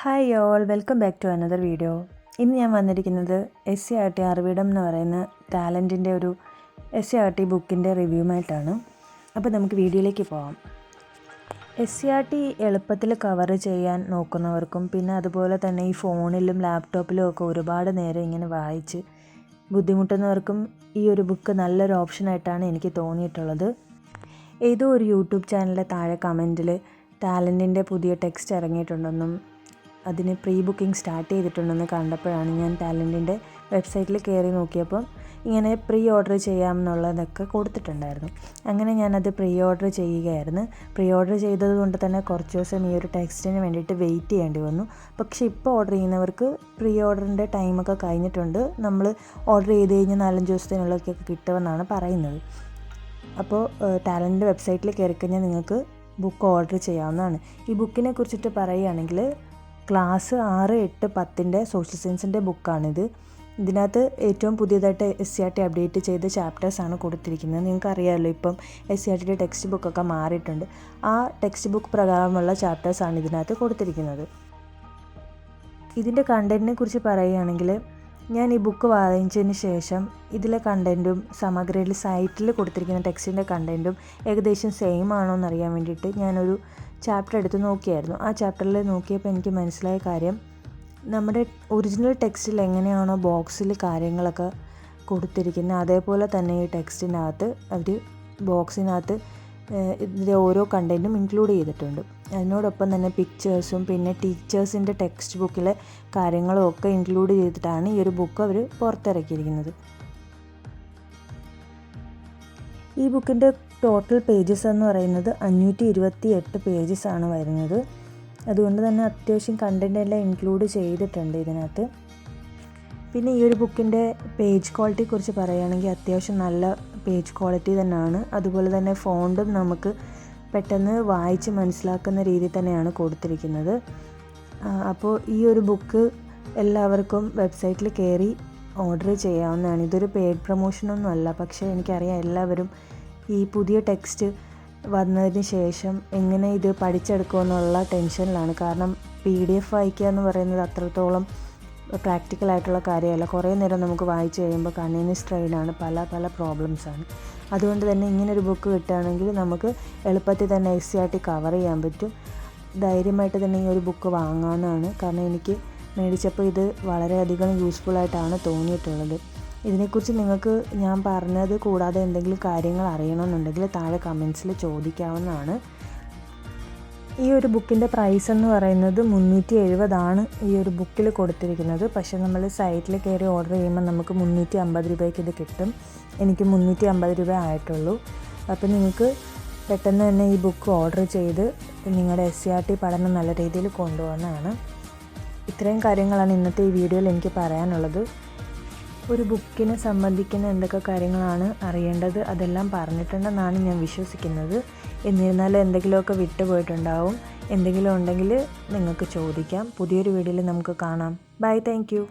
Hi all, welcome back to another video. ഇന്ന് ഞാൻ വന്നിരിക്കുന്നത് SCERT അറിവിടം എന്ന് പറയുന്ന ടാലൻറ്റിൻ്റെ ഒരു SCERT ബുക്കിൻ്റെ റിവ്യൂമായിട്ടാണ്. അപ്പോൾ നമുക്ക് വീഡിയോയിലേക്ക് പോകാം. SCERT എളുപ്പത്തിൽ കവർ ചെയ്യാൻ നോക്കുന്നവർക്കും പിന്നെ അതുപോലെ തന്നെ ഈ ഫോണിലും ലാപ്ടോപ്പിലും ഒക്കെ ഒരുപാട് നേരം ഇങ്ങനെ വായിച്ച് ബുദ്ധിമുട്ടുന്നവർക്കും ഈ ഒരു ബുക്ക് നല്ലൊരു ഓപ്ഷനായിട്ടാണ് എനിക്ക് തോന്നിയിട്ടുള്ളത്. ഏതോ ഒരു യൂട്യൂബ് ചാനലിലെ താഴെ കമൻറ്റിൽ ടാലൻറ്റിൻ്റെ പുതിയ ടെക്സ്റ്റ് ഇറങ്ങിയിട്ടുണ്ടെന്നും അതിന് പ്രീ ബുക്കിംഗ് സ്റ്റാർട്ട് ചെയ്തിട്ടുണ്ടെന്ന് കണ്ടപ്പോഴാണ് ഞാൻ ടാലൻറ്റിൻ്റെ വെബ്സൈറ്റിൽ കയറി നോക്കിയപ്പോൾ ഇങ്ങനെ പ്രീ ഓർഡർ ചെയ്യാമെന്നുള്ളതൊക്കെ കൊടുത്തിട്ടുണ്ടായിരുന്നു. അങ്ങനെ ഞാനത് പ്രീ ഓർഡർ ചെയ്യുകയായിരുന്നു. പ്രീ ഓർഡർ ചെയ്തത് കൊണ്ട് തന്നെ കുറച്ച് ദിവസം ഈ ഒരു ടെക്സ്റ്റിന് വേണ്ടിയിട്ട് വെയിറ്റ് ചെയ്യേണ്ടി വന്നു. പക്ഷേ ഇപ്പോൾ ഓർഡർ ചെയ്യുന്നവർക്ക് പ്രീ ഓർഡറിൻ്റെ ടൈമൊക്കെ കഴിഞ്ഞിട്ടുണ്ട്. നമ്മൾ ഓർഡർ ചെയ്ത് കഴിഞ്ഞാൽ 4-5 ദിവസത്തിനുള്ളതൊക്കെ കിട്ടുമെന്നാണ് പറയുന്നത്. അപ്പോൾ ടാലൻറ്റിൻ്റെ വെബ്സൈറ്റിൽ കയറി കഴിഞ്ഞാൽ നിങ്ങൾക്ക് ബുക്ക് ഓർഡർ ചെയ്യാവുന്നതാണ്. ഈ ബുക്കിനെ കുറിച്ചിട്ട് പറയുകയാണെങ്കിൽ ക്ലാസ് 6, 8, 10 സോഷ്യൽ സയൻസിൻ്റെ ബുക്കാണിത്. ഇതിനകത്ത് ഏറ്റവും പുതിയതായിട്ട് SCERT അപ്ഡേറ്റ് ചെയ്ത ചാപ്റ്റേഴ്സാണ് കൊടുത്തിരിക്കുന്നത്. നിങ്ങൾക്കറിയാമല്ലോ, ഇപ്പം SCERTയുടെ ടെക്സ്റ്റ് ബുക്കൊക്കെ മാറിയിട്ടുണ്ട്. ആ ടെക്സ്റ്റ് ബുക്ക് പ്രകാരമുള്ള ചാപ്റ്റേഴ്സാണ് ഇതിനകത്ത് കൊടുത്തിരിക്കുന്നത്. ഇതിൻ്റെ കണ്ടൻറ്റിനെ കുറിച്ച് പറയുകയാണെങ്കിൽ ഞാൻ ഈ ബുക്ക് വായിച്ചതിന് ശേഷം ഇതിലെ കണ്ടൻറ്റും സമഗ്രയിൽ സൈറ്റിൽ കൊടുത്തിരിക്കുന്ന ടെക്സ്റ്റിൻ്റെ കണ്ടൻറ്റും ഏകദേശം സെയിം ആണോ എന്നറിയാൻ വേണ്ടിയിട്ട് ഞാനൊരു ചാപ്റ്റർ എടുത്ത് നോക്കിയായിരുന്നു. ആ ചാപ്റ്ററിൽ നോക്കിയപ്പോൾ എനിക്ക് മനസ്സിലായ കാര്യം, നമ്മുടെ ഒറിജിനൽ ടെക്സ്റ്റിൽ എങ്ങനെയാണോ ബോക്സിൽ കാര്യങ്ങളൊക്കെ കൊടുത്തിരിക്കുന്നത് അതേപോലെ തന്നെ ഈ ടെക്സ്റ്റിനകത്ത് അവർ ബോക്സിനകത്ത് ഇതിൻ്റെ ഓരോ കണ്ടൻറ്റും ഇൻക്ലൂഡ് ചെയ്തിട്ടുണ്ട്. അതിനോടൊപ്പം തന്നെ പിക്ചേഴ്സും പിന്നെ ടീച്ചേഴ്സിൻ്റെ ടെക്സ്റ്റ് ബുക്കിലെ കാര്യങ്ങളും ഒക്കെ ഇൻക്ലൂഡ് ചെയ്തിട്ടാണ് ഈ ഒരു ബുക്ക് അവർ പുറത്തിറക്കിയിരിക്കുന്നത്. ഈ ബുക്കിൻ്റെ ടോട്ടൽ പേജസ് എന്ന് പറയുന്നത് 528 പേജസാണ് വരുന്നത്. അതുകൊണ്ട് തന്നെ അത്യാവശ്യം കണ്ടൻ്റ് എല്ലാം ഇൻക്ലൂഡ് ചെയ്തിട്ടുണ്ട് ഇതിനകത്ത്. പിന്നെ ഈ ഒരു ബുക്കിൻ്റെ പേജ് ക്വാളിറ്റിയെക്കുറിച്ച് പറയുകയാണെങ്കിൽ അത്യാവശ്യം നല്ല പേജ് ക്വാളിറ്റി തന്നെയാണ്. അതുപോലെ തന്നെ ഫോണ്ടും നമുക്ക് പെട്ടെന്ന് വായിച്ച് മനസ്സിലാക്കുന്ന രീതിയിൽ തന്നെയാണ് കൊടുത്തിരിക്കുന്നത്. അപ്പോൾ ഈ ഒരു ബുക്ക് എല്ലാവർക്കും വെബ്സൈറ്റിൽ കയറി ഓർഡർ ചെയ്യാവുന്നതാണ്. ഇതൊരു പെയ്ഡ് പ്രൊമോഷനൊന്നും അല്ല. പക്ഷേ എനിക്കറിയാം എല്ലാവരും ഈ പുതിയ ടെക്സ്റ്റ് വന്നതിന് ശേഷം എങ്ങനെ ഇത് പഠിച്ചെടുക്കുമെന്നുള്ള ടെൻഷനിലാണ്. കാരണം PDF വായിക്കുക എന്ന് പറയുന്നത് അത്രത്തോളം പ്രാക്ടിക്കലായിട്ടുള്ള കാര്യമല്ല. കുറേ നേരം നമുക്ക് വായിച്ച് കഴിയുമ്പോൾ കണ്ണിന് സ്ട്രെയിനാണ്, പല പ്രോബ്ലംസാണ്. അതുകൊണ്ട് തന്നെ ഇങ്ങനൊരു ബുക്ക് കിട്ടുകയാണെങ്കിൽ നമുക്ക് എളുപ്പത്തിൽ തന്നെ SCERT കവർ ചെയ്യാൻ പറ്റും. ധൈര്യമായിട്ട് തന്നെ ഈ ഒരു ബുക്ക് വാങ്ങാവുന്നതാണ്. കാരണം എനിക്ക് മേടിച്ചപ്പോൾ ഇത് വളരെയധികം യൂസ്ഫുള്ളായിട്ടാണ് തോന്നിയിട്ടുള്ളത്. ഇതിനെക്കുറിച്ച് നിങ്ങൾക്ക് ഞാൻ പറഞ്ഞത് കൂടാതെ എന്തെങ്കിലും കാര്യങ്ങൾ അറിയണമെന്നുണ്ടെങ്കിൽ താഴെ കമൻസിൽ ചോദിക്കാവുന്നതാണ്. ഈ ഒരു ബുക്കിൻ്റെ പ്രൈസ് എന്ന് പറയുന്നത് 370 ആണ് ഈ ഒരു ബുക്കിൽ കൊടുത്തിരിക്കുന്നത്. പക്ഷേ നമ്മൾ സൈറ്റിൽ കയറി ഓർഡർ ചെയ്യുമ്പോൾ നമുക്ക് 350 രൂപയ്ക്ക് ഇത് കിട്ടും. എനിക്ക് 350 രൂപ ആയിട്ടുള്ളൂ. അപ്പോൾ നിങ്ങൾക്ക് പെട്ടെന്ന് തന്നെ ഈ ബുക്ക് ഓർഡർ ചെയ്ത് നിങ്ങളുടെ SCERT പഠനം നല്ല രീതിയിൽ കൊണ്ടുപോകുന്നതാണ്. ഇത്രയും കാര്യങ്ങളാണ് ഇന്നത്തെ ഈ വീഡിയോയിൽ എനിക്ക് പറയാനുള്ളത്. ഒരു ബുക്കിനെ സംബന്ധിക്കുന്ന എന്തൊക്കെ കാര്യങ്ങളാണ് അറിയേണ്ടത് അതെല്ലാം പറഞ്ഞിട്ടുണ്ടെന്നാണ് ഞാൻ വിശ്വസിക്കുന്നത്. എന്നിരുന്നാലും എന്തെങ്കിലുമൊക്കെ വിട്ടുപോയിട്ടുണ്ടാവും. എന്തെങ്കിലും ഉണ്ടെങ്കിൽ നിങ്ങൾക്ക് ചോദിക്കാം. പുതിയൊരു വീഡിയോയിൽ നമുക്ക് കാണാം. Bye, thank U.